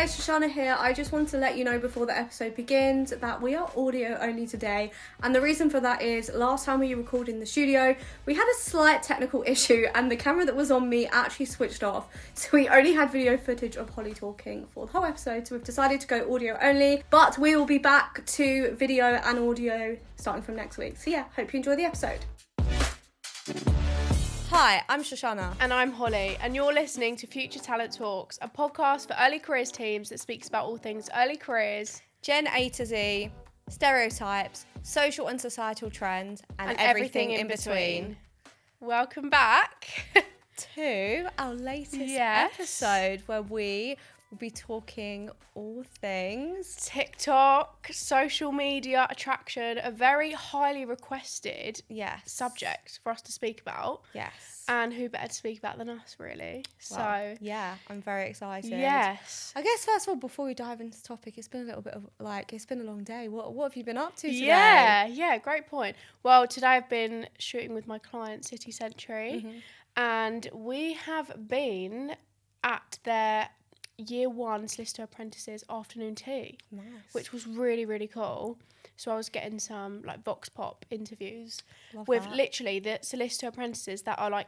it's Shoshana here. I just want to let you know before the episode begins that we are audio only today, and the reason for that is last time we recorded in the studio we had a slight technical issue and the camera that was on me actually switched off, so we only had video footage of Holly talking for the whole episode, so we've decided to go audio only, but we will be back to video and audio starting from next week. So yeah, hope you enjoy the episode. Hi, I'm Shoshana. And I'm Holly, and you're listening to Future Talent Talks, a podcast for early careers teams that speaks about all things early careers, Gen A to Z, stereotypes, social and societal trends, and everything in between. Welcome back to our latest episode where we will be talking all things TikTok, social media, attraction, a very highly requested subject for us to speak about. Yes. And who better to speak about than us, really? Well, so yeah, I'm very excited. Yes. I guess first of all, before we dive into the topic, it's been a little bit of it's been a long day. What have you been up to today? Yeah, great point. Well, today I've been shooting with my client City Century, and we have been at their Year 1 Solicitor Apprentices afternoon tea, which was really, really cool. So I was getting some Vox Pop interviews with literally the Solicitor Apprentices that are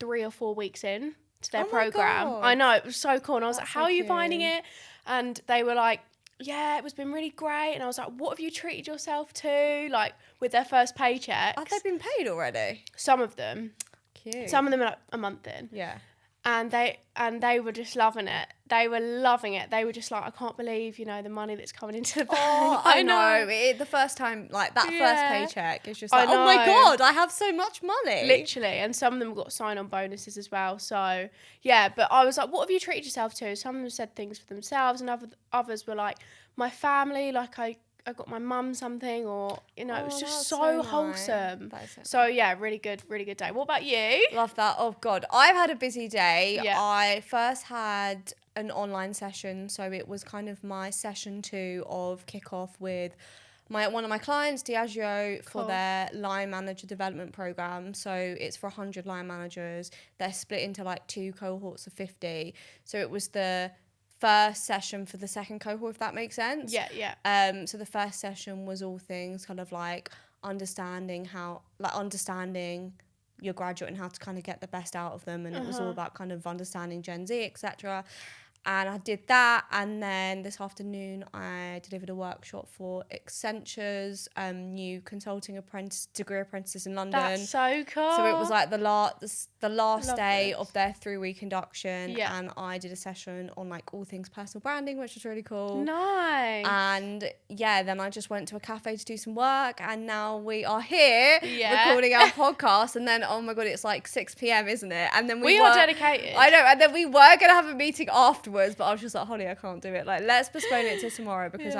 3 or 4 weeks in to their programme. I know, it was so cool. And I was like, how are you finding it? And they were like, yeah, it was been really great. And I was like, what have you treated yourself to? With their first paycheck. Have they been paid already? Some of them. Cute. Some of them are a month in. Yeah. And they were just loving it. They were loving it. They were just like, I can't believe, the money that's coming into the bank. Oh, I know. The first time, that first paycheck is just like, oh my God, I have so much money. Literally. And some of them got sign-on bonuses as well. So, yeah. But I was like, what have you treated yourself to? Some of them said things for themselves, and others were like, my family, I got my mum something, or, it was just so wholesome. So, yeah, really good day. What about you? Love that. Oh, God. I've had a busy day. Yeah. I first had an online session, so it was kind of my session 2 of kickoff with one of my clients, Diageo, for their line manager development program. So it's for 100 line managers. They're split into 2 cohorts of 50. So it was the first session for the second cohort, if that makes sense. Yeah. So the first session was all things kind of understanding your graduate and how to kind of get the best out of them, and it was all about kind of understanding Gen Z, etc. And I did that, and then this afternoon I delivered a workshop for Accenture's new consulting degree apprentices in London. That's so cool. So it was the last day of their 3-week induction, and I did a session on all things personal branding, which was really cool. Nice. And then I just went to a cafe to do some work, and now we are here recording our podcast. And then, oh my God, it's 6 p.m, isn't it? And then we are dedicated. I know. And then we were gonna have a meeting afterwards, but I was just like, Holly, I can't do it. Let's postpone it to tomorrow, because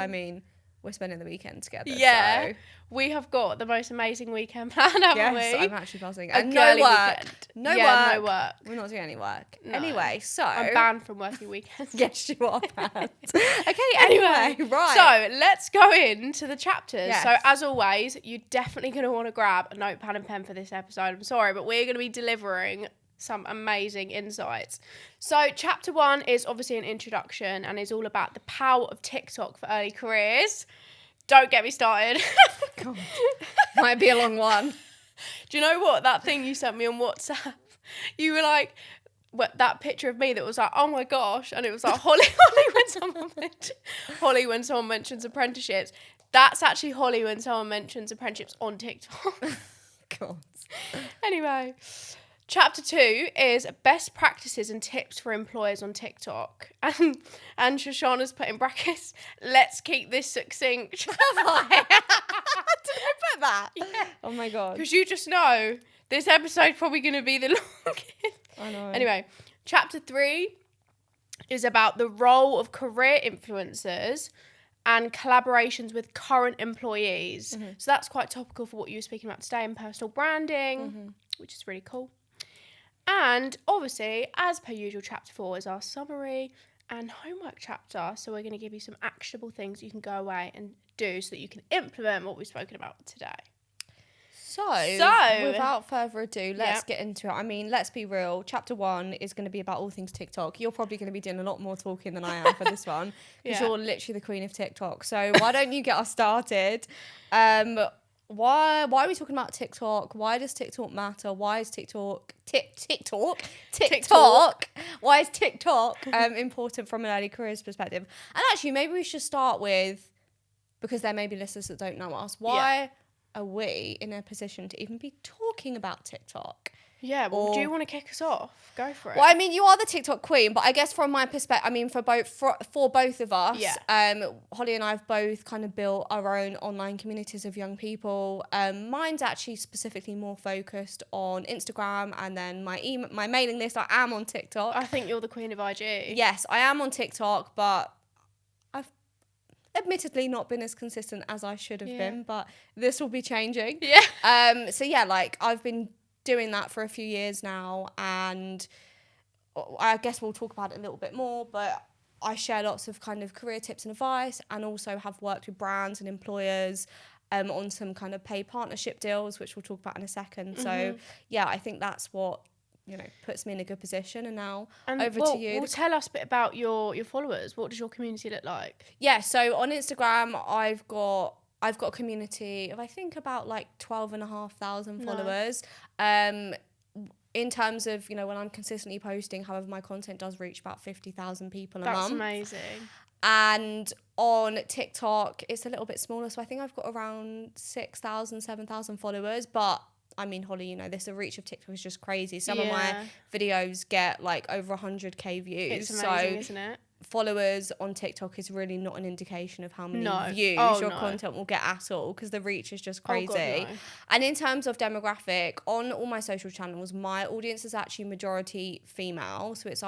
we're spending the weekend together. Yeah. So. We have got the most amazing weekend planned, haven't we? Yes, I'm actually buzzing. And no work. Weekend. No work. We're not doing any work. No. Anyway, so... I'm banned from working weekends. Yes, you are banned. Okay, anyway, So, right. let's go into the chapters. Yes. So, as always, you're definitely going to want to grab a notepad and pen for this episode. I'm sorry, but we're going to be delivering some amazing insights. So, chapter 1 is obviously an introduction and is all about the power of TikTok for early careers. Don't get me started. God. Might be a long one. Do you know what? That thing you sent me on WhatsApp, you were like, that picture of me that was like, oh my gosh, and it was like Holly when someone mentions apprenticeships. That's actually Holly when someone mentions apprenticeships on TikTok. God. Anyway. Chapter 2 is best practices and tips for employers on TikTok. And Shoshana's put in brackets, let's keep this succinct. Did I put that? Yeah. Oh my God. Because you just know this episode's probably going to be the longest. I know. Anyway, chapter 3 is about the role of career influencers and collaborations with current employees. So that's quite topical for what you were speaking about today in personal branding, which is really cool. And obviously, as per usual, chapter 4 is our summary and homework chapter. So we're going to give you some actionable things you can go away and do so that you can implement what we've spoken about today. So, So- without further ado, let's Yep. get into it. I mean, let's be real. Chapter 1 is going to be about all things TikTok. You're probably going to be doing a lot more talking than I am for this one because Yeah. you're literally the queen of TikTok. So, why don't you get us started? Why are we talking about TikTok? Why does TikTok matter? Why is TikTok? Why is TikTok important from an early careers perspective? And actually, maybe we should start with, because there may be listeners that don't know us. Why are we in a position to even be talking about TikTok? Yeah, well, do Or- you want to kick us off? Go for it. Well, I mean, you are the TikTok queen, but I guess from my perspective, I mean, for both of us, Holly and I have both kind of built our own online communities of young people. Mine's actually specifically more focused on Instagram, and then my mailing list. I am on TikTok. I think you're the queen of IG. Yes, I am on TikTok, but I've admittedly not been as consistent as I should have been, but this will be changing. Yeah. So yeah, like I've been doing that for a few years now, and I guess we'll talk about it a little bit more, but I share lots of kind of career tips and advice, and also have worked with brands and employers on some kind of paid partnership deals, which we'll talk about in a second. So yeah, I think that's what, you know, puts me in a good position. And now over to you. Well, tell us a bit about your followers. What does your community look like? Yeah, so on Instagram, I've got a community of, I think, about like 12,500 followers. In terms of, you know, when I'm consistently posting, however, my content does reach about 50,000 people a month. That's amazing. And on TikTok, it's a little bit smaller. So I think I've got around 6,000, 7,000 followers. But I mean, Holly, you know, the reach of TikTok is just crazy. Some of my videos get like over 100k views. It's amazing, isn't it? Followers on TikTok is really not an indication of how many views your content will get at all, because the reach is just crazy. Oh, God, no. And in terms of demographic, on all my social channels, my audience is actually majority female. So it's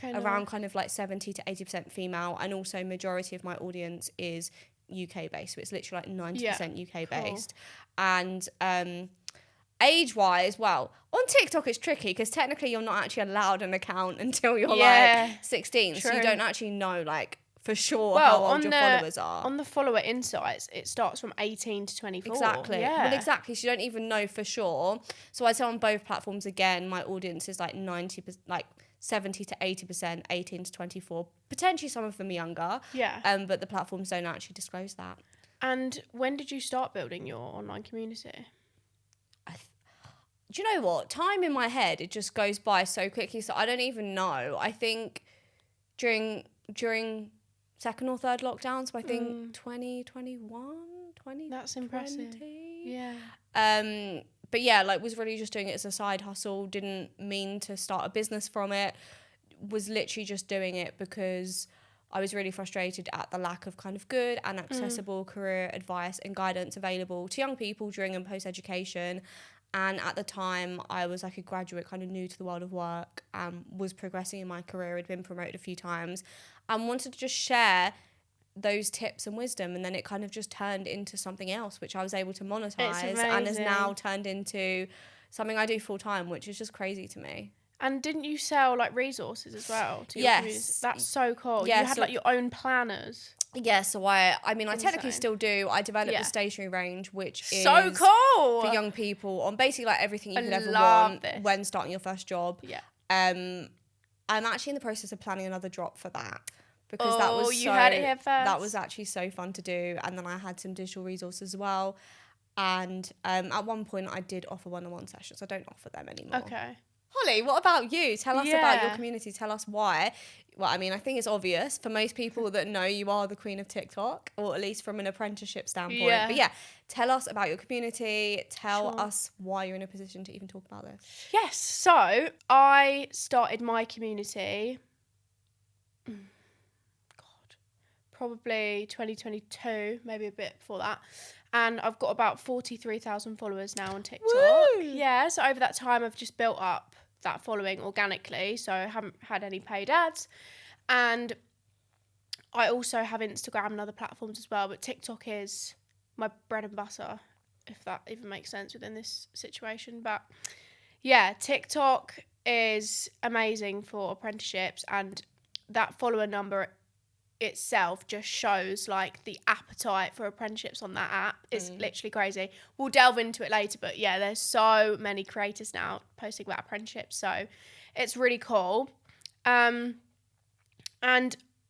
around kind of like 70 to 80% female. And also majority of my audience is UK based. So it's literally like 90% UK based. And age-wise, well, on TikTok it's tricky because technically you're not actually allowed an account until you're like 16. True. So you don't actually know like for sure how old your followers are. On the follower insights, it starts from 18 to 24. Exactly. Yeah. Well, exactly. So you don't even know for sure. So I'd say on both platforms, again, my audience is like 90%, like 70 to 80%, 18 to 24. Potentially some of them younger. Yeah. But the platforms don't actually disclose that. And when did you start building your online community? Do you know what? Time in my head, it just goes by so quickly. So I don't even know. I think during second or third lockdown, so I think 2021, 2020. That's impressive. Yeah. But yeah, like was really just doing it as a side hustle. Didn't mean to start a business from it. Was literally just doing it because I was really frustrated at the lack of kind of good and accessible career advice and guidance available to young people during and post education. And at the time, I was like a graduate, kind of new to the world of work, was progressing in my career, had been promoted a few times, and wanted to just share those tips and wisdom. And then it kind of just turned into something else, which I was able to monetize, and has now turned into something I do full time, which is just crazy to me. And didn't you sell like resources as well to your community? That's so cool. Yeah, you had like your own planners. Yeah, so I technically still do. I developed a stationery range, which is so cool for young people on basically like everything you could ever want when starting your first job. Yeah. I'm actually in the process of planning another drop for that, because that was you heard it here first. That was actually so fun to do. And then I had some digital resources as well. And at one point I did offer one-on-one sessions. I don't offer them anymore. Okay. Holly, what about you? Tell us about your community. Tell us why. Well, I mean, I think it's obvious for most people that know you are the queen of TikTok, or at least from an apprenticeship standpoint. Yeah. But yeah, tell us about your community. Tell us why you're in a position to even talk about this. Yes. So I started my community, probably 2022, maybe a bit before that. And I've got about 43,000 followers now on TikTok. Woo! Yeah, so over that time, I've just built up that following organically. So I haven't had any paid ads. And I also have Instagram and other platforms as well. But TikTok is my bread and butter, if that even makes sense within this situation. But yeah, TikTok is amazing for apprenticeships. And that follower number itself just shows like the appetite for apprenticeships on that app is literally crazy. We'll delve into it later, but yeah, there's so many creators now posting about apprenticeships, so it's really cool. And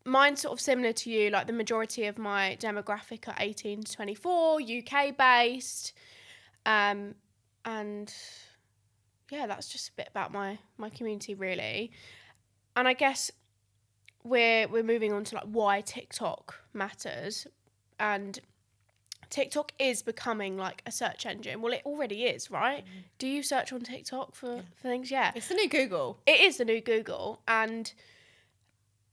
mine's sort of similar to you, like the majority of my demographic are 18 to 24, UK based. And yeah, that's just a bit about my community really. And I guess we're moving on to like why TikTok matters. And TikTok is becoming like a search engine. Well, it already is, right? Do you search on TikTok for things? Yeah. It's the new Google. It is the new Google. And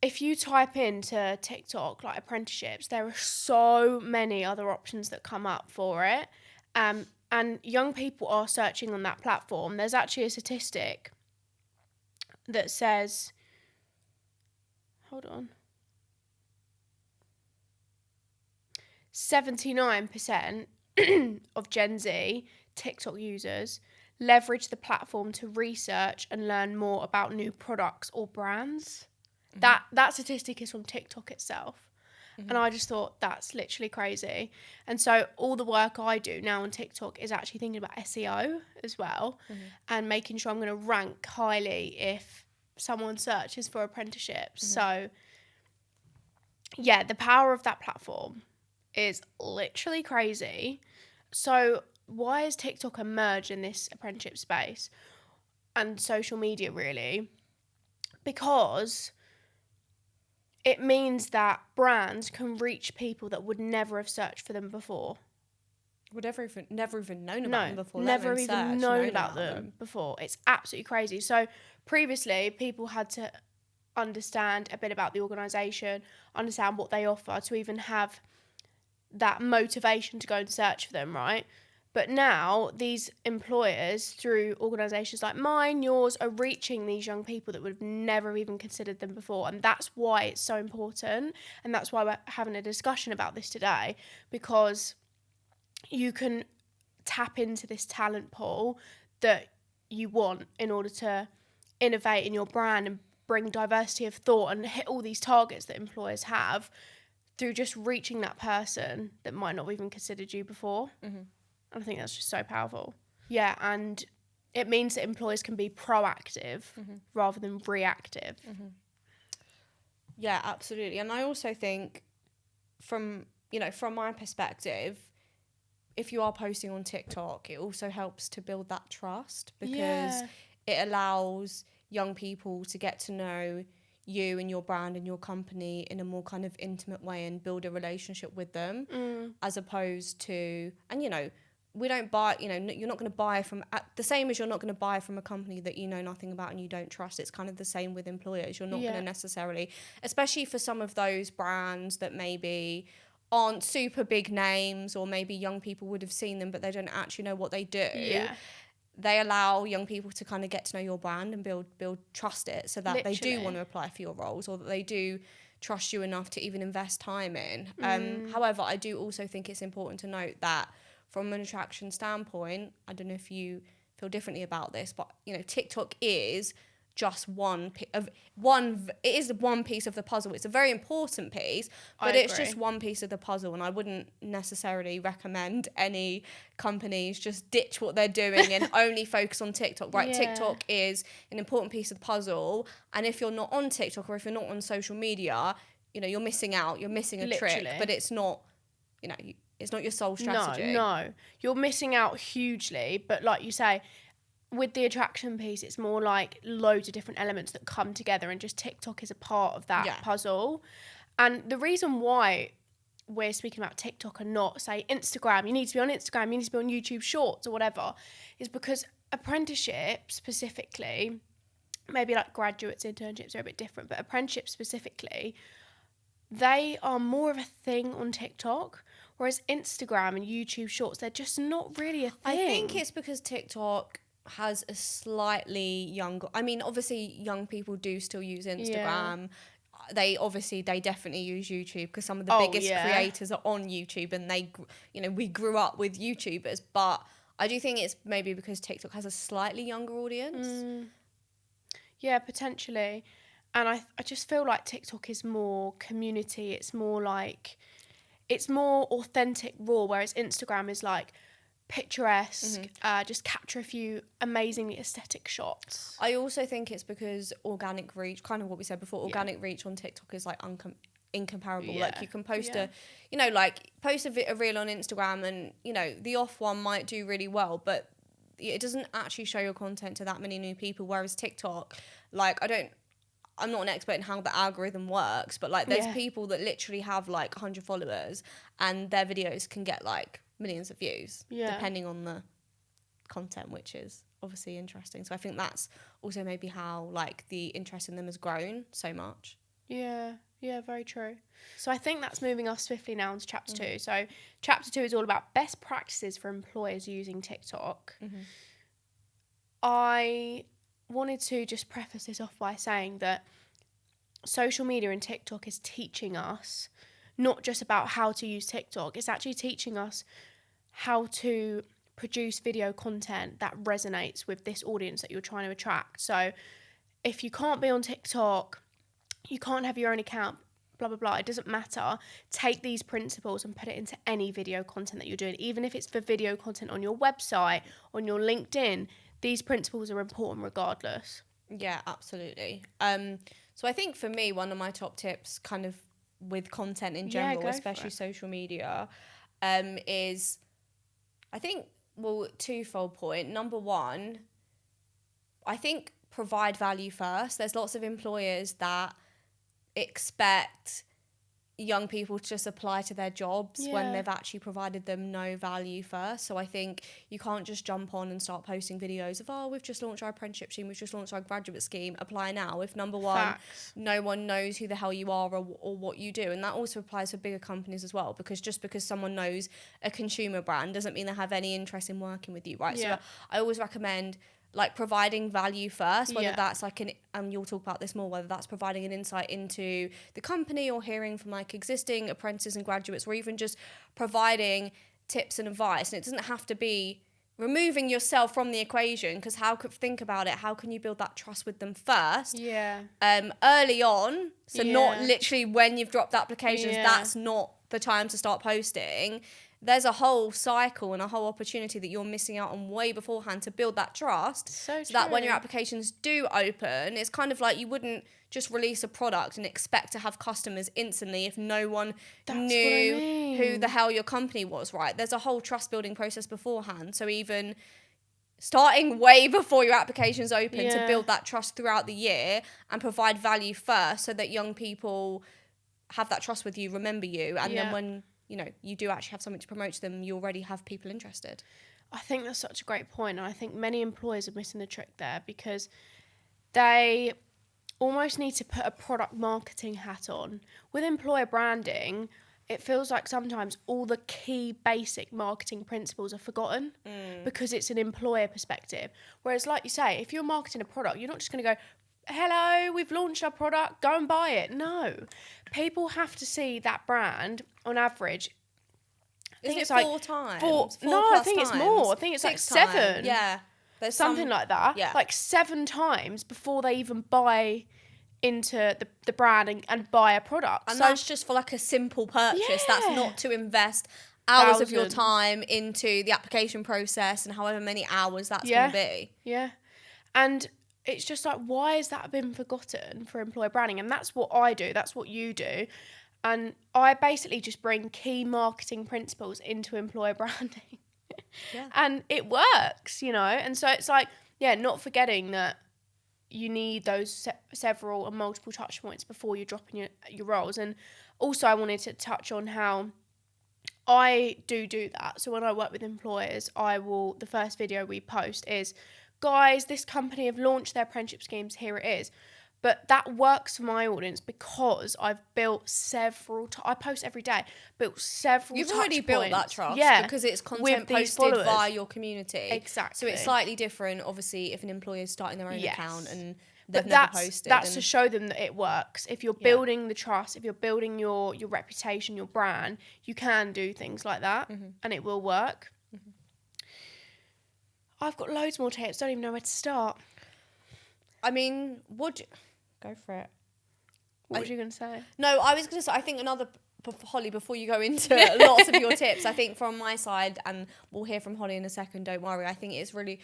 if you type into TikTok like apprenticeships, there are so many other options that come up for it. And young people are searching on that platform. There's actually a statistic that says, hold on, 79% of Gen Z TikTok users leverage the platform to research and learn more about new products or brands. That statistic is from TikTok itself. And I just thought that's literally crazy. And so all the work I do now on TikTok is actually thinking about SEO as well, and making sure I'm going to rank highly if someone searches for apprenticeships. So yeah, the power of that platform is literally crazy. So why has TikTok emerged in this apprenticeship space and social media really? Because it means that brands can reach people that would never have searched for them before. Would never even known about them before. Never even known about them before. It's absolutely crazy. So previously, people had to understand a bit about the organisation, understand what they offer to even have that motivation to go and search for them, right? But now these employers, through organisations like mine, yours, are reaching these young people that would have never even considered them before. And that's why it's so important. And that's why we're having a discussion about this today, because you can tap into this talent pool that you want in order to innovate in your brand and bring diversity of thought and hit all these targets that employers have through just reaching that person that might not have even considered you before. I think that's just so powerful. Yeah, and it means that employers can be proactive rather than reactive. Yeah, absolutely. And I also think from my perspective, if you are posting on TikTok, it also helps to build that trust, because it allows young people to get to know you and your brand and your company in a more kind of intimate way and build a relationship with them, as opposed to, and we don't buy, you're not going to buy from, the same as you're not going to buy from a company that you know nothing about and you don't trust. It's kind of the same with employers. You're not going to necessarily, especially for some of those brands that maybe aren't super big names, or maybe young people would have seen them but they don't actually know what they do. They allow young people to kind of get to know your brand and build trust it, so that they do want to apply for your roles, or that they do trust you enough to even invest time in. However, I do also think it's important to note that from an attraction standpoint, I don't know if you feel differently about this, but TikTok is just one piece of the puzzle. It's a very important piece, but it's just one piece of the puzzle, and I wouldn't necessarily recommend any companies just ditch what they're doing and only focus on TikTok. Right? TikTok is an important piece of the puzzle, and if you're not on TikTok or if you're not on social media, you're missing out. You're missing a trick, but it's not, it's not your sole strategy. No, you're missing out hugely. But like you say, with the attraction piece, it's more like loads of different elements that come together, and just TikTok is a part of that puzzle. And the reason why we're speaking about TikTok and not, say, Instagram, you need to be on Instagram, you need to be on YouTube Shorts or whatever, is because apprenticeship specifically, maybe like graduates, internships are a bit different, but apprenticeship specifically, they are more of a thing on TikTok, whereas Instagram and YouTube Shorts, they're just not really a thing. I think it's because TikTok has a slightly younger, obviously young people do still use Instagram. They definitely use YouTube, because some of the biggest creators are on YouTube, and we grew up with YouTubers, but I do think it's maybe because TikTok has a slightly younger audience. Yeah, potentially. And I just feel like TikTok is more community. It's more like, it's more authentic, raw, whereas Instagram is like picturesque, just capture a few amazingly aesthetic shots. I also think it's because organic reach, kind of what we said before, organic reach on TikTok is like incomparable. Yeah. Like you can post Yeah. post a reel on Instagram and, the off one might do really well, but it doesn't actually show your content to that many new people. Whereas TikTok, like I'm not an expert in how the algorithm works, but like there's people that literally have like 100 followers and their videos can get like millions of views depending on the content, which is obviously interesting. So I think that's also maybe how like the interest in them has grown so much. Yeah, very true. So I think that's moving us swiftly now into chapter 2. So chapter 2 is all about best practices for employers using TikTok. I wanted to just preface this off by saying that social media and TikTok is teaching us not just about how to use TikTok, it's actually teaching us how to produce video content that resonates with this audience that you're trying to attract. So if you can't be on TikTok, you can't have your own account, blah, blah, blah, it doesn't matter. Take these principles and put it into any video content that you're doing, even if it's for video content on your website, on your LinkedIn. These principles are important regardless. Yeah, absolutely. So I think for me, one of my top tips kind of with content in general, especially social media, is, I think, twofold point. Number one, I think provide value first. There's lots of employers that expect young people to just apply to their jobs when they've actually provided them no value first. So I think you can't just jump on and start posting videos of, we've just launched our apprenticeship scheme, we've just launched our graduate scheme, apply now. If number one, no one knows who the hell you are or what you do. And that also applies for bigger companies as well, because just because someone knows a consumer brand doesn't mean they have any interest in working with you, right? So I always recommend like providing value first, whether that's like and you'll talk about this more, whether that's providing an insight into the company or hearing from like existing apprentices and graduates, or even just providing tips and advice. And it doesn't have to be removing yourself from the equation, because think about it, how can you build that trust with them first? Early on, so not literally when you've dropped applications, that's not the time to start posting. There's a whole cycle and a whole opportunity that you're missing out on way beforehand to build that trust, so that when your applications do open, it's kind of like you wouldn't just release a product and expect to have customers instantly if no one knew who the hell your company was, right? There's a whole trust building process beforehand. So even starting way before your application's open to build that trust throughout the year and provide value first, so that young people have that trust with you, remember you, and then when you do actually have something to promote to them, you already have people interested. I think that's such a great point, and I think many employers are missing the trick there, because they almost need to put a product marketing hat on. With employer branding, it feels like sometimes all the key basic marketing principles are forgotten because it's an employer perspective. Whereas, like you say, if you're marketing a product, you're not just going to go, hello, we've launched our product, go and buy it. No. People have to see that brand on average. Isn't it 4 times? I think it's more. I think it's 6 like 7. times. Yeah. There's something like that. Yeah. Like 7 times before they even buy into the brand and buy a product. And that's just for like a simple purchase. That's not to invest hours of your time into the application process and however many hours that's going to be. Yeah. And it's just like, why has that been forgotten for employer branding? And that's what I do. That's what you do. And I basically just bring key marketing principles into employer branding. And it works, And so it's like, not forgetting that you need those several and multiple touch points before you're dropping your roles. And also I wanted to touch on how I do that. So when I work with employers, the first video we post is, guys, this company have launched their apprenticeship schemes, here it is. But that works for my audience because I've built I post every day, built several You've already built that trust because it's content posted via your community. Exactly. So it's slightly different, obviously, if an employer is starting their own account and they've never posted. That's to show them that it works. If you're building the trust, if you're building your reputation, your brand, you can do things like that and it will work. I've got loads more tips. Don't even know where to start. I mean, go for it. What was you going to say? No, I was going to say, I think Holly, before you go into lots of your tips, I think from my side, and we'll hear from Holly in a second, don't worry, I think it's really,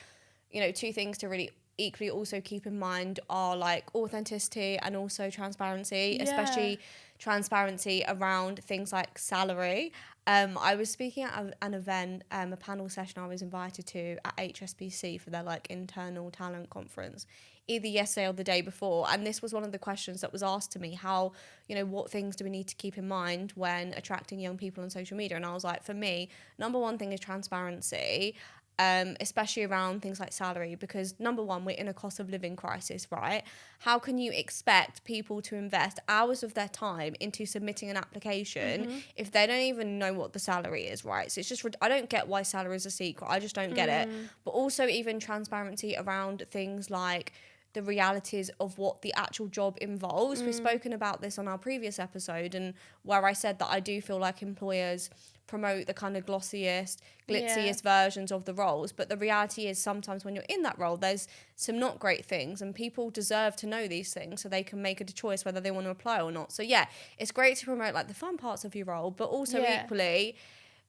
two things to really equally also keep in mind are like authenticity and also transparency, especially transparency around things like salary. I was speaking at an event, a panel session I was invited to at HSBC for their like internal talent conference, either yesterday or the day before. And this was one of the questions that was asked to me, how, what things do we need to keep in mind when attracting young people on social media? And I was like, for me, number one thing is transparency. Especially around things like salary, because number one, we're in a cost of living crisis, right? How can you expect people to invest hours of their time into submitting an application if they don't even know what the salary is, right? So it's just, I don't get why salary is a secret. I just don't get it. But also even transparency around things like the realities of what the actual job involves. We've spoken about this on our previous episode, and where I said that I do feel like employers promote the kind of glossiest, glitziest versions of the roles, but the reality is sometimes when you're in that role, there's some not great things, and people deserve to know these things so they can make a choice whether they want to apply or not. So yeah, it's great to promote like the fun parts of your role, but also equally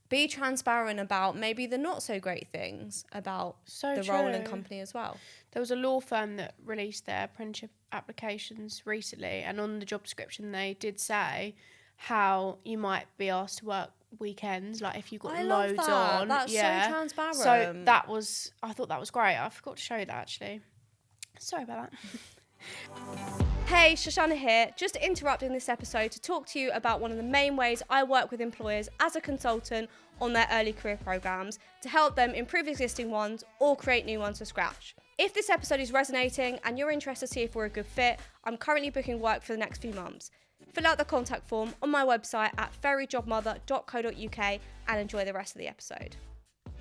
be transparent about maybe the not so great things about role and company as well. There was a law firm that released their apprenticeship applications recently, and on the job description they did say how you might be asked to work weekends, like if you've got loads on. That's so transparent. So I thought that was great. I forgot to show you that actually. Sorry about that. Hey, Shoshana here, just interrupting this episode to talk to you about one of the main ways I work with employers as a consultant on their early career programs to help them improve existing ones or create new ones from scratch. If this episode is resonating and you're interested to see if we're a good fit, I'm currently booking work for the next few months. Fill out the contact form on my website at ferryjobmother.co.uk and enjoy the rest of the episode.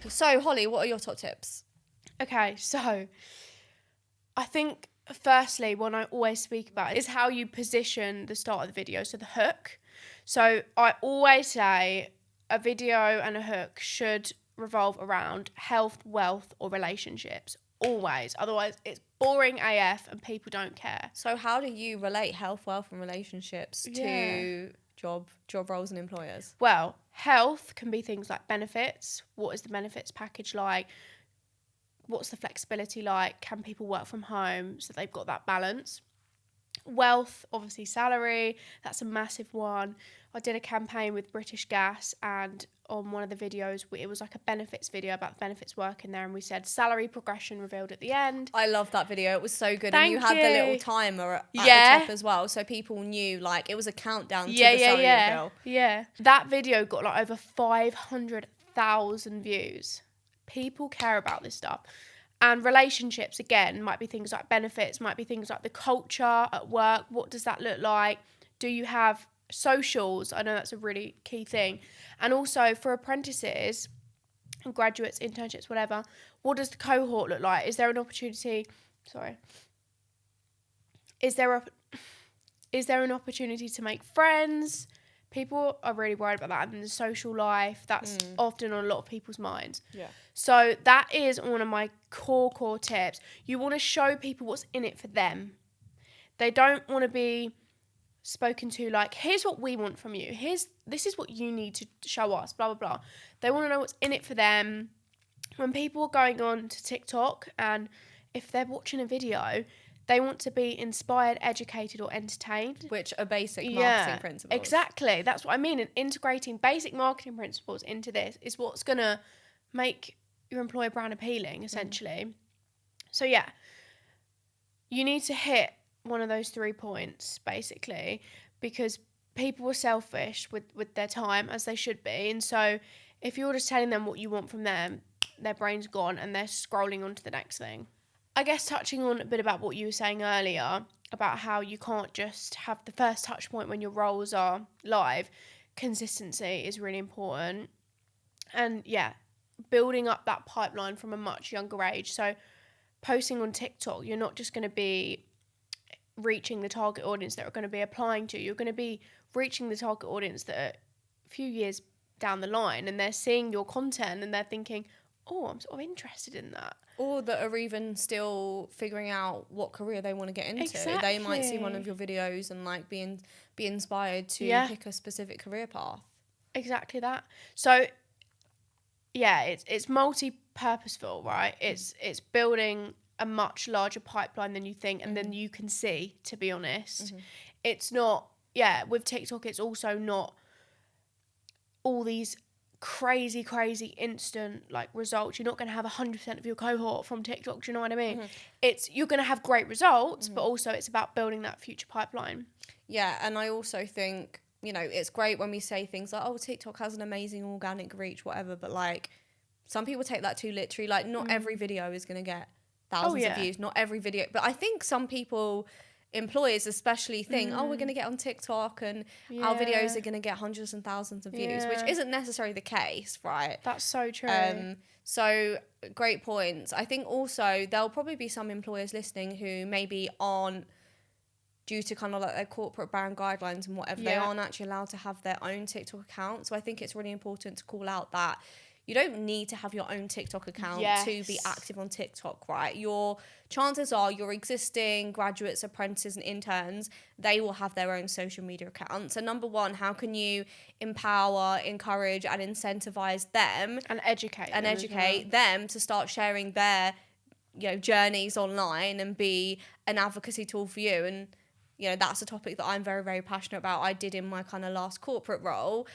So, Holly, what are your top tips? Okay, so I think firstly, one I always speak about is how you position the start of the video, so the hook. So I always say a video and a hook should revolve around health, wealth, or relationships. Always. Otherwise, it's boring AF and people don't care. So how do you relate health, wealth, and relationships to job roles and employers? Well, health can be things like benefits. What is the benefits package like? What's the flexibility like? Can people work from home so they've got that balance? Wealth, obviously salary, that's a massive one. I did a campaign with British Gas, and on one of the videos, it was like a benefits video about the benefits working there, and we said salary progression revealed at the end. I love that video. It was so good. Thank and you had the little timer at the top as well, so people knew, like, it was a countdown to the salary reveal. Yeah. That video got like over 500,000 views. People care about this stuff. And relationships, again, might be things like benefits, might be things like the culture at work. What does that look like? Do you have socials? I know that's a really key thing. And also for apprentices and graduates, internships, whatever, what does the cohort look like? Is there an opportunity? Is there an opportunity to make friends? People are really worried about that. And the social life, that's often on a lot of people's minds. Yeah. So that is one of my core tips. You want to show people what's in it for them. They don't want to be spoken to like, here's what we want from you. This is what you need to show us, blah, blah, blah. They want to know what's in it for them. When people are going on to TikTok and if they're watching a video, they want to be inspired, educated, or entertained. Which are basic marketing principles. Exactly. That's what I mean. And integrating basic marketing principles into this is what's going to make your employer brand appealing, essentially. So, yeah, you need to hit one of those 3 points, basically, because people are selfish with their time, as they should be. And so if you're just telling them what you want from them, their brain's gone and they're scrolling on to the next thing. I guess touching on a bit about what you were saying earlier about how you can't just have the first touch point when your roles are live. Consistency is really important. And yeah, building up that pipeline from a much younger age. So posting on TikTok, you're not just going to be reaching the target audience that are going to be applying to you. You're going to be reaching the target audience that are a few years down the line, and they're seeing your content and they're thinking, oh, I'm sort of interested in that. Or that are even still figuring out what career they want to get into. Exactly. They might see one of your videos and like be inspired to pick a specific career path. Exactly that. So yeah, it's multi-purposeful, right? It's building a much larger pipeline than you think and then you can see, to be honest. It's not, with TikTok, it's also not all these crazy instant like results. You're not going to have 100% of your cohort from TikTok. Do you know what I mean? You're going to have great results, but also it's about building that future pipeline. Yeah, and I also think, you know, it's great when we say things like, oh, TikTok has an amazing organic reach, whatever, but like some people take that too literally. Like not every video is going to get thousands of views, not every video, but I think some people, employers especially, think, oh, we're going to get on TikTok and our videos are going to get hundreds and thousands of views, which isn't necessarily the case, right? That's so true. So great points. I think also there'll probably be some employers listening who maybe aren't, due to kind of like their corporate brand guidelines and whatever, they aren't actually allowed to have their own TikTok account. So I think it's really important to call out that you don't need to have your own TikTok account to be active on TikTok, right? Your chances are your existing graduates, apprentices and interns, they will have their own social media accounts. So number one, how can you empower, encourage and incentivize them and educate them to start sharing their, you know, journeys online and be an advocacy tool for you? And you know, that's a topic that I'm very, very passionate about. I did in my kind of last corporate role.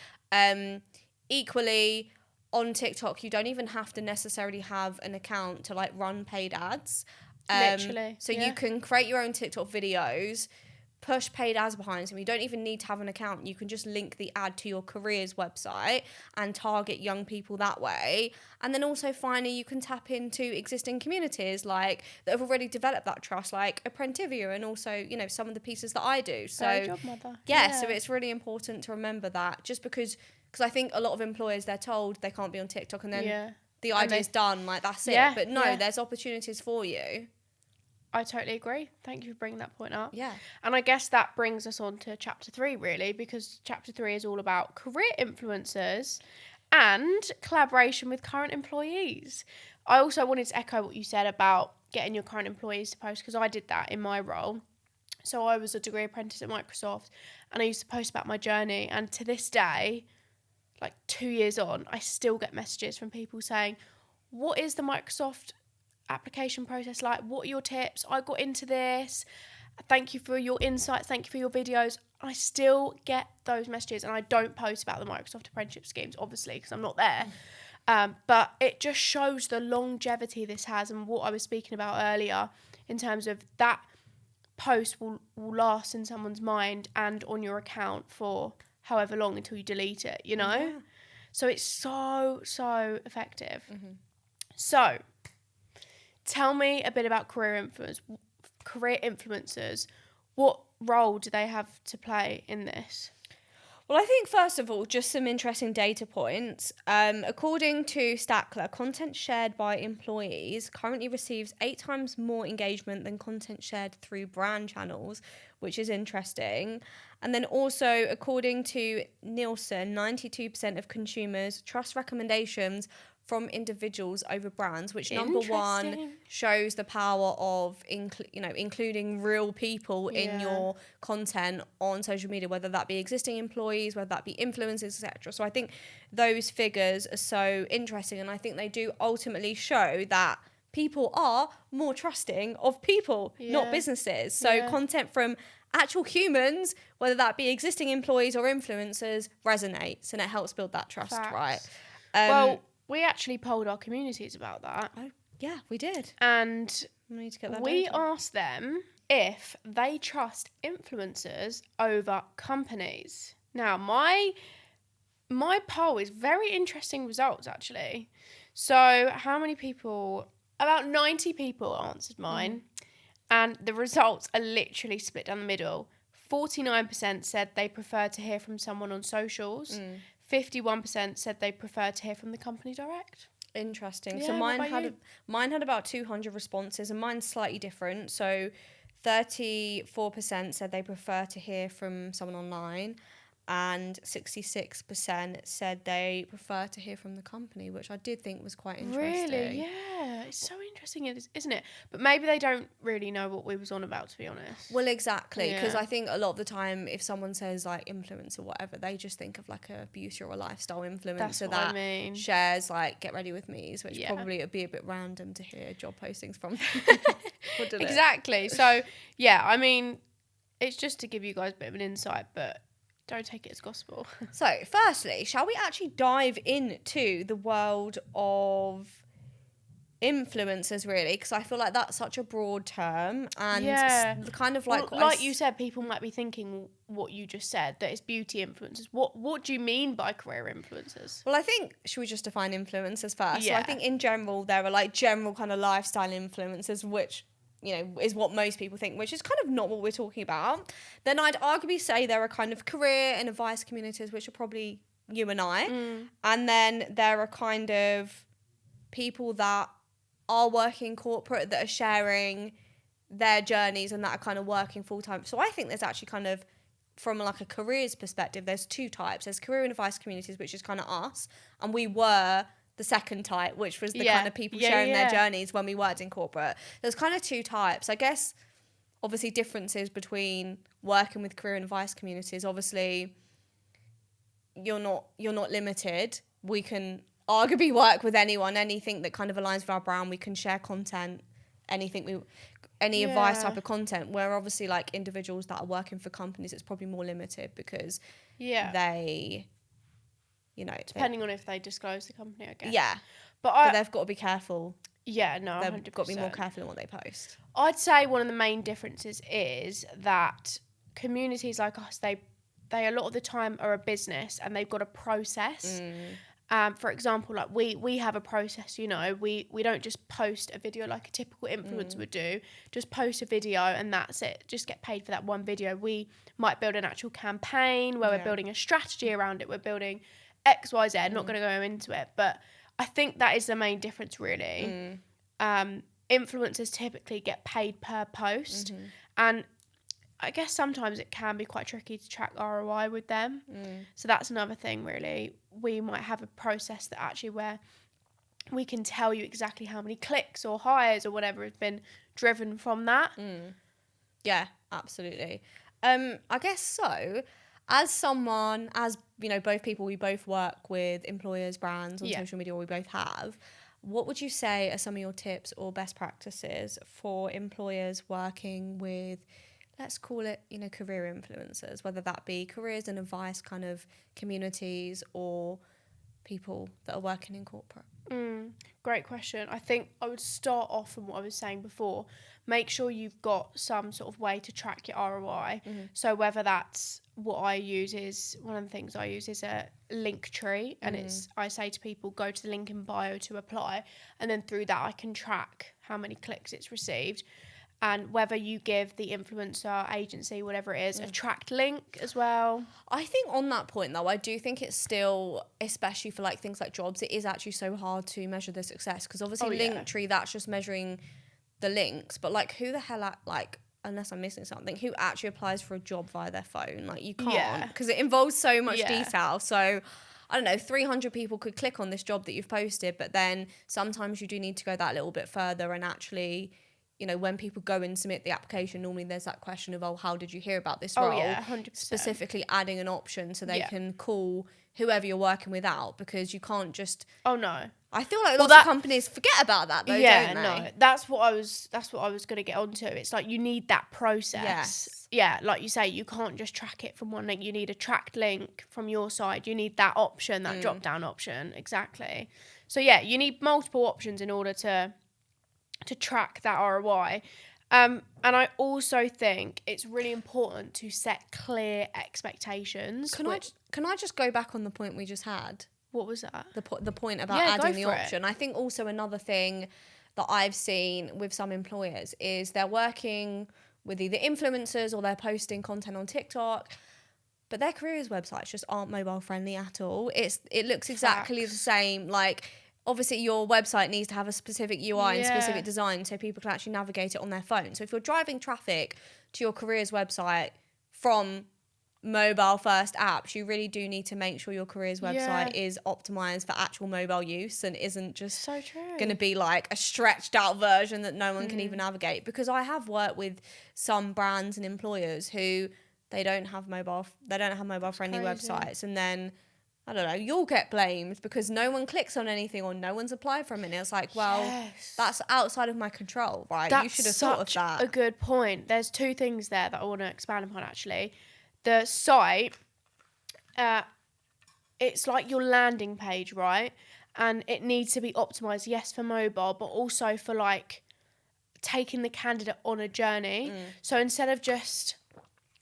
Equally, on TikTok, you don't even have to necessarily have an account to like run paid ads. Literally. So you can create your own TikTok videos, push paid ads behind them. You don't even need to have an account. You can just link the ad to your careers website and target young people that way. And then also finally, you can tap into existing communities like that have already developed that trust, like Apprentivia, and also, you know, some of the pieces that I do. So Great job, mother. So it's really important to remember that, just because I think a lot of employers, they're told they can't be on TikTok and then the idea's done, like that's it. But no, there's opportunities for you. I totally agree. Thank you for bringing that point up. Yeah. And I guess that brings us on to chapter 3, really, because chapter 3 is all about career influencers and collaboration with current employees. I also wanted to echo what you said about getting your current employees to post, because I did that in my role. So I was a degree apprentice at Microsoft and I used to post about my journey. And to this day, like 2 years on, I still get messages from people saying, what is the Microsoft application process like? What are your tips? I got into this. Thank you for your insights. Thank you for your videos. I still get those messages, and I don't post about the Microsoft apprenticeship schemes, obviously, because I'm not there. But it just shows the longevity this has, and what I was speaking about earlier in terms of that post will last in someone's mind and on your account for however long until you delete it, you know? Yeah. So it's so effective. So tell me a bit about career influencers. What role do they have to play in this? Well, I think first of all, just some interesting data points. According to Stackler, content shared by employees currently receives 8 times more engagement than content shared through brand channels, which is interesting. And then also, according to Nielsen, 92% of consumers trust recommendations from individuals over brands, which number one shows the power of including real people in your content on social media, whether that be existing employees, whether that be influencers, etc. So I think those figures are so interesting, and I think they do ultimately show that people are more trusting of people, not businesses. So content from actual humans, whether that be existing employees or influencers, resonates, and it helps build that trust. Facts. Right? Well, we actually polled our communities about that. Oh, yeah, we did. And we asked them if they trust influencers over companies. Now, my poll is very interesting results, actually. So how many people? About 90 people answered mine. And the results are literally split down the middle. 49% said they prefer to hear from someone on socials. 51% said they prefer to hear from the company direct. Interesting. Yeah, so mine had about 200 responses, and mine's slightly different. So 34% said they prefer to hear from someone online, and 66% said they prefer to hear from the company, which I did think was quite interesting. Really? Yeah. It's so interesting, isn't it? But maybe they don't really know what we was on about, to be honest. Well, exactly, because Yeah. I think a lot of the time if someone says like influencer or whatever, they just think of like a beauty or a lifestyle influencer That's what that I mean. shares like get ready with me's, which Yeah. probably would be a bit random to hear job postings from. Wouldn't it? Exactly. So, yeah, I mean, it's just to give you guys a bit of an insight, but don't take it as gospel. So, firstly, shall we actually dive into the world of influencers, really? Because I feel like that's such a broad term, and Yeah. the kind of like Well, like you said, people might be thinking what you just said, that it's beauty influencers. What do you mean by career influencers? Well, I think, should we just define influencers first? So I Yeah. think in general, there are like general kind of lifestyle influencers, which, you know, is what most people think, which is kind of not what we're talking about. Then I'd arguably say there are kind of career and advice communities, which are probably you and I. And then there are kind of people that are working corporate that are sharing their journeys and that are kind of working full time. So I think there's actually kind of, from like a careers perspective, there's two types. There's career and advice communities, which is kind of us, and we were the second type, which was the kind of people sharing their journeys when we worked in corporate. There's kind of two types, I guess. Obviously, differences between working with career and advice communities. Obviously, you're not limited. We can arguably work with anything that kind of aligns with our brand. We can share content, any advice type of content, where obviously like individuals that are working for companies, it's probably more limited because they, you know, depending on if they disclose the company, I guess. Yeah, but they've got to be careful. Yeah, no, They've 100%. got to be more careful in what they post. I'd say one of the main differences is that communities like us, they a lot of the time are a business and they've got a process. For example, like we have a process, you know, we don't just post a video like a typical influencer would do, just post a video and that's it, just get paid for that one video. We might build an actual campaign where we're building a strategy around it, we're building XYZ, not going to go into it, but I think that is the main difference really. Influencers typically get paid per post, and I guess sometimes it can be quite tricky to track ROI with them. So that's another thing really. We might have a process that actually where we can tell you exactly how many clicks or hires or whatever has been driven from that. Yeah, absolutely. I guess so. As you know, both people, we both work with employers, brands on social media, or we both have. What would you say are some of your tips or best practices for employers working with, let's call it, you know, career influencers, whether that be careers and advice kind of communities or people that are working in corporate? Great question. I think I would start off from what I was saying before. Make sure you've got some sort of way to track your ROI. So whether that's what I use is, one of the things I use is a link tree, and I say to people, go to the link in bio to apply, and then through that I can track how many clicks it's received. And whether you give the influencer agency, whatever it is, a tracked link as well. I think on that point, though, I do think it's still, especially for like things like jobs, it is actually so hard to measure the success, because obviously Linktree, that's just measuring the links. But like, who the hell, unless I'm missing something, who actually applies for a job via their phone? Like, you can't, because it involves so much detail. So I don't know, 300 people could click on this job that you've posted, but then sometimes you do need to go that little bit further and actually, you know, when people go and submit the application, normally there's that question of, how did you hear about this role? 100%. Specifically adding an option so they can call whoever you're working with out, because you can't just... Oh, no. I feel like lots of companies forget about that, though, don't they? No. That's what I was going to get onto. It's like you need that process. Yes. Yeah, like you say, you can't just track it from one link. You need a tracked link from your side. You need that option, that drop-down option. Exactly. So, yeah, you need multiple options in order to track that ROI. And I also think it's really important to set clear expectations. Can I just go back on the point we just had? What was that? The point about adding the option. I think also another thing that I've seen with some employers is they're working with either influencers or they're posting content on TikTok, but their careers websites just aren't mobile friendly at all. It looks exactly the same. Like, obviously your website needs to have a specific UI and specific design so people can actually navigate it on their phone. So if you're driving traffic to your careers website from mobile first apps, you really do need to make sure your careers website is optimized for actual mobile use and isn't just going to be like a stretched out version that no one can even navigate. Because I have worked with some brands and employers who they don't have mobile friendly websites, and then I don't know, you'll get blamed because no one clicks on anything or no one's applied for a minute. It's like, well, that's outside of my control, right? You should have thought of that. A good point. There's two things there that I want to expand upon, actually. The site, it's like your landing page, right? And it needs to be optimized, yes, for mobile, but also for like taking the candidate on a journey. So instead of just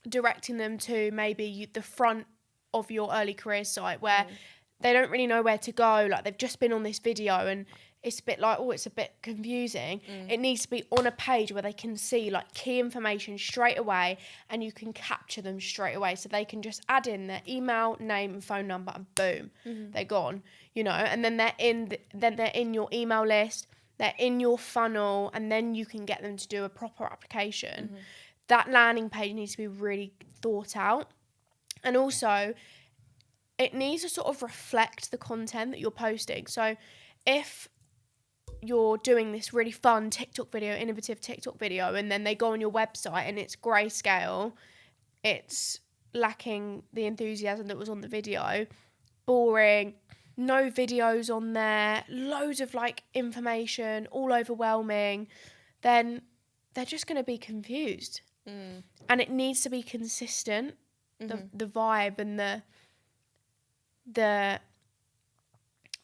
directing them to maybe the front of your early career site where they don't really know where to go, like they've just been on this video and it's a bit like, it's a bit confusing. It needs to be on a page where they can see like key information straight away and you can capture them straight away, so they can just add in their email, name and phone number and boom, they're gone, you know, and then they're in your email list, they're in your funnel, and then you can get them to do a proper application. That landing page needs to be really thought out. And also, it needs to sort of reflect the content that you're posting. So if you're doing this really fun TikTok video, innovative TikTok video, and then they go on your website and it's grayscale, it's lacking the enthusiasm that was on the video, boring, no videos on there, loads of like information, all overwhelming, then they're just going to be confused. And it needs to be consistent. The vibe and the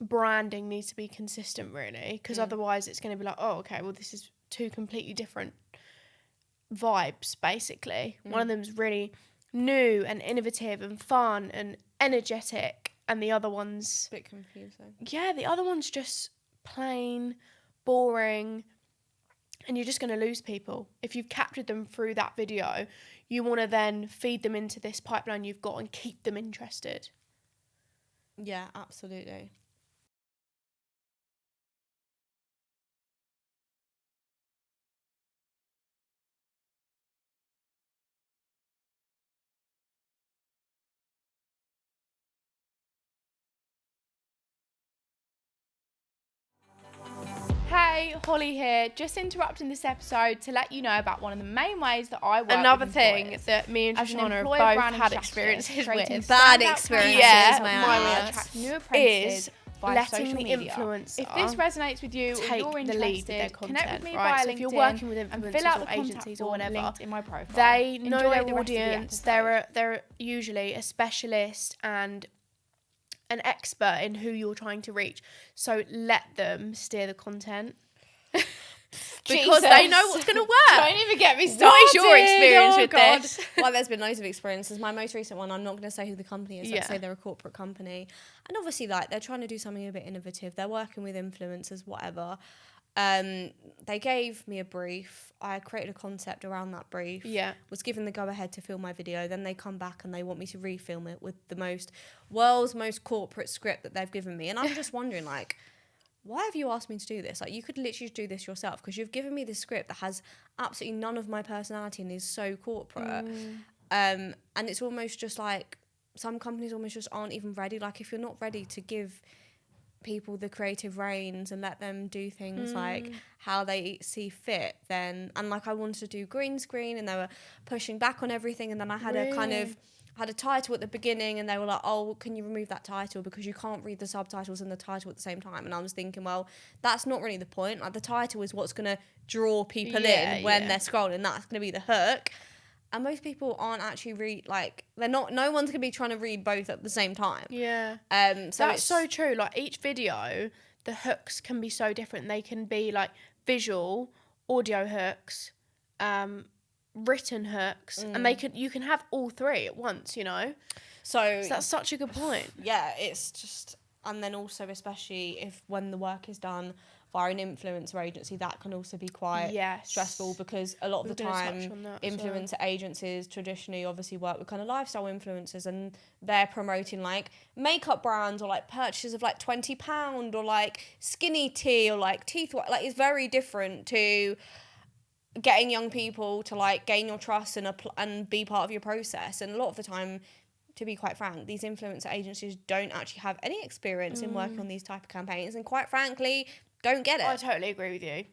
branding needs to be consistent, really, because otherwise it's going to be like, oh, okay, well, this is two completely different vibes, basically. One of them's really new and innovative and fun and energetic, and the other one's a bit confusing. Yeah, the other one's just plain boring, and you're just going to lose people. If you've captured them through that video, you want to then feed them into this pipeline you've got and keep them interested. Yeah, absolutely. Hey, Holly here, just interrupting this episode to let you know about one of the main ways that I work Another with thing employers. that me and As an Shoshana have employer both branding had strategist, experiences creating with. Bad standout experiences, campaigns may I that will add. attract new apprentices Is via letting social the media. influencer If this resonates with you or take you're the lead with their interested, connect with content, me right? via So if you're LinkedIn working with and fill influencers out or the contact agencies or form whatever, linked in my profile. they know Enjoy their the rest of the audience. episode. They're usually a specialist and an expert in who you're trying to reach. So let them steer the content. Because they know what's going to work. Don't even get me started. What is your experience with this? Well, there's been loads of experiences. My most recent one, I'm not going to say who the company is. Let's Yeah. say they're a corporate company. And obviously, like, they're trying to do something a bit innovative. They're working with influencers, whatever. They gave me a brief. I created a concept around that brief. Yeah. Was given the go-ahead to film my video. Then they come back and they want me to refilm it with the world's most corporate script that they've given me. And I'm just wondering, like, why have you asked me to do this? Like, you could literally do this yourself, because you've given me this script that has absolutely none of my personality and is so corporate. And it's almost just like some companies almost just aren't even ready. Like, if you're not ready to give people the creative reins and let them do things like how they see fit, then, and like, I wanted to do green screen and they were pushing back on everything, and then I had a title at the beginning and they were like, oh, can you remove that title because you can't read the subtitles and the title at the same time. And I was thinking, well, that's not really the point. Like, the title is what's going to draw people in when they're scrolling. That's going to be the hook. And most people aren't actually no one's going to be trying to read both at the same time. Yeah. So that's so true. Like, each video, the hooks can be so different. They can be like visual, audio hooks, written hooks, and you can have all three at once, you know? So that's such a good point. Yeah, it's just, and then also, especially if when the work is done via an influencer agency, that can also be quite stressful, because a lot of the time influencer agencies traditionally obviously work with kind of lifestyle influencers, and they're promoting like makeup brands or like purchases of like £20 or like skinny tea or like teeth, like it's very different to getting young people to like gain your trust and be part of your process. And a lot of the time, to be quite frank, these influencer agencies don't actually have any experience in working on these type of campaigns, and quite frankly, don't get it. I totally agree with you.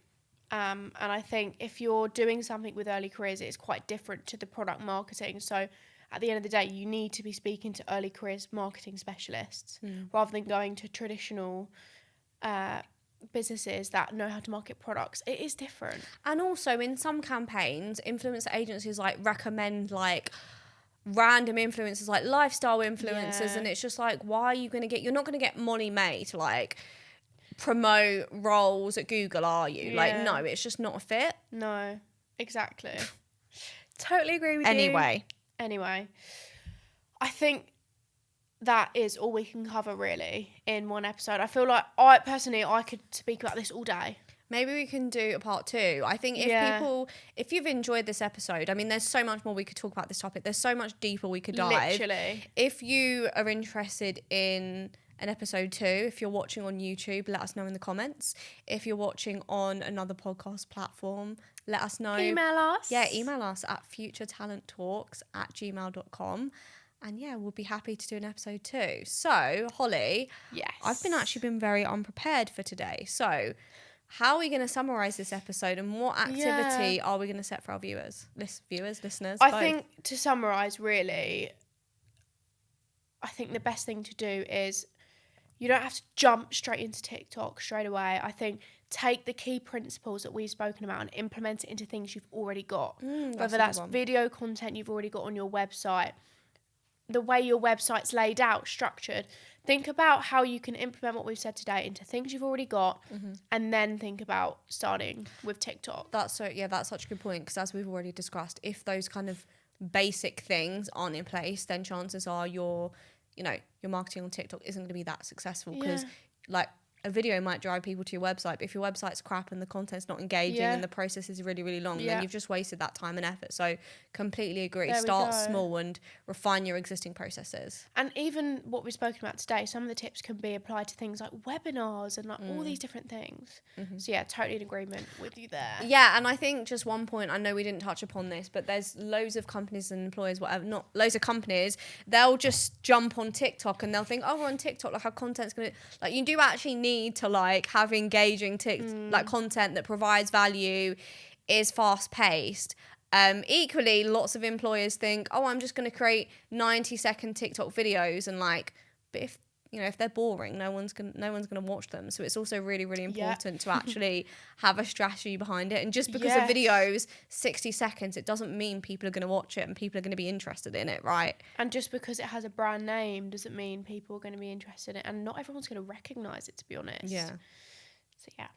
And I think if you're doing something with early careers, it's quite different to the product marketing. So at the end of the day, you need to be speaking to early careers marketing specialists rather than going to traditional businesses that know how to market products. It is different. And also in some campaigns, influencer agencies like recommend like random influencers, like lifestyle influencers, and it's just like, why are you going to get, you're not going to get Molly May to like promote roles at Google, are you? Like, no, it's just not a fit. No, exactly. Totally agree with you. Anyway, I think that is all we can cover really in one episode. I feel like I could speak about this all day. Maybe we can do a part 2. I think if you've enjoyed this episode, I mean, there's so much more we could talk about this topic. There's so much deeper we could dive. Literally. If you are interested in an episode 2, if you're watching on YouTube, let us know in the comments. If you're watching on another podcast platform, let us know. Email us. Yeah, email us at futuretalenttalks@gmail.com. And yeah, we'll be happy to do an episode 2. So, Holly, yes, I've been very unprepared for today. So, how are we going to summarise this episode, and what activity are we going to set for our listeners? I think to summarise, really, I think the best thing to do is you don't have to jump straight into TikTok straight away. I think take the key principles that we've spoken about and implement it into things you've already got. Whether that's video content you've already got on your website, the way your website's laid out, structured. Think about how you can implement what we've said today into things you've already got, and then think about starting with TikTok. That's such a good point, because as we've already discussed, if those kind of basic things aren't in place, then chances are your marketing on TikTok isn't going to be that successful, because like a video might drive people to your website, but if your website's crap and the content's not engaging and the process is really, really long, then you've just wasted that time and effort. So completely agree. Start small and refine your existing processes. And even what we've spoken about today, some of the tips can be applied to things like webinars and like all these different things. So yeah, totally in agreement with you there. Yeah, and I think just one point, I know we didn't touch upon this, but there's loads of companies and employers, not loads of companies, they'll just jump on TikTok and they'll think, oh, we're on TikTok, like our content's going to, like you do actually need to like have engaging like content that provides value, is fast paced. Equally, lots of employers think, oh, I'm just going to create 90-second TikTok videos, and like, but if they're boring, no one's going to watch them. So it's also really, really important to actually have a strategy behind it. And just because a video's 60 seconds, it doesn't mean people are going to watch it and people are going to be interested in it, right? And just because it has a brand name doesn't mean people are going to be interested in it. And not everyone's going to recognise it, to be honest. Yeah. So yeah.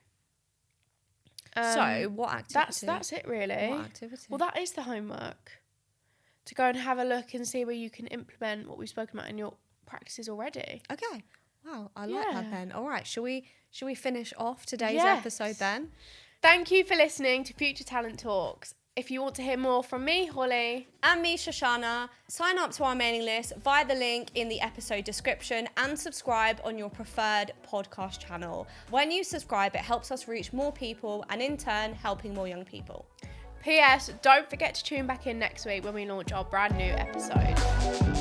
So what activity? That's it really. What activity? Well, that is the homework. To go and have a look and see where you can implement what we've spoken about in your practices already. Okay. Wow, I like that then. All right, shall we finish off today's episode then? Thank you for listening to Future Talent Talks. If you want to hear more from me, Holly, and me, Shoshana, sign up to our mailing list via the link in the episode description and subscribe on your preferred podcast channel. When you subscribe, it helps us reach more people and in turn helping more young people. P.S. Don't forget to tune back in next week when we launch our brand new episode.